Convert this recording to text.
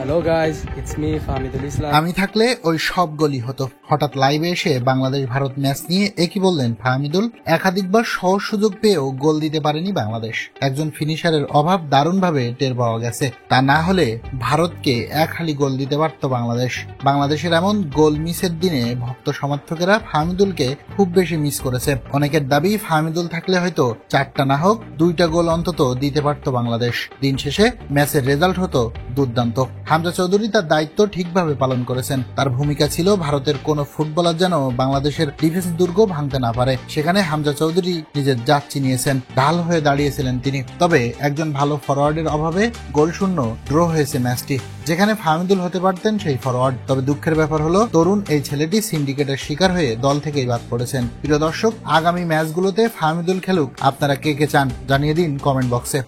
Hello guys, it's me Fahmidul Islam. আমি থাকলে ওই সব গোলই হতো। হঠাৎ লাইভে এসে বাংলাদেশ ভারত ম্যাচ নিয়ে একই বললেন ফাহমিদুল। একাধিকবার সহজ সুযোগ পেয়েও গোল দিতে পারেনি বাংলাদেশ। একজন ফিনিশারের অভাব দারুণভাবে টের পাওয়া গেছে। তা না হলে ভারতকে এক হালি গোল দিতে পারত বাংলাদেশ। বাংলাদেশের এমন গোল মিসের দিনে ভক্ত সমর্থকেরা ফাহমিদুলকে খুব বেশি মিস করেছে। অনেকের দাবি ফাহমিদুল থাকলে হয়তো 4টা না হোক 2টা গোল অন্তত দিতে পারত বাংলাদেশ। দিন শেষে ম্যাচের রেজাল্ট হতো দুর্দান্ত। হামজা চৌধুরী তার দায়িত্ব ঠিকভাবে পালন করেছেন। তার ভূমিকা ছিল ভারতের কোন ফুটবলার যেন বাংলাদেশের ডিফেন্স দুর্গ ভাঙতে না পারে। সেখানে হামজা চৌধুরী নিজের জাত চিনিয়েছেন, ঢাল হয়ে দাঁড়িয়েছিলেন তিনি। তবে একজন ভালো ফরওয়ার্ডের অভাবে গোলশূন্য ড্র হয়েছে ম্যাচটি, যেখানে ফাহমিদুল হতে পারতেন সেই ফরওয়ার্ড। তবে দুঃখের ব্যাপার হলো তরুণ এই ছেলেটি সিন্ডিকেটের শিকার হয়ে দল থেকেই বাদ পড়েছেন। প্রিয় দর্শক, আগামী ম্যাচগুলোতে ফাহমিদুল খেলুক। আপনারা কে কে চান জানিয়ে দিন কমেন্ট বক্সে।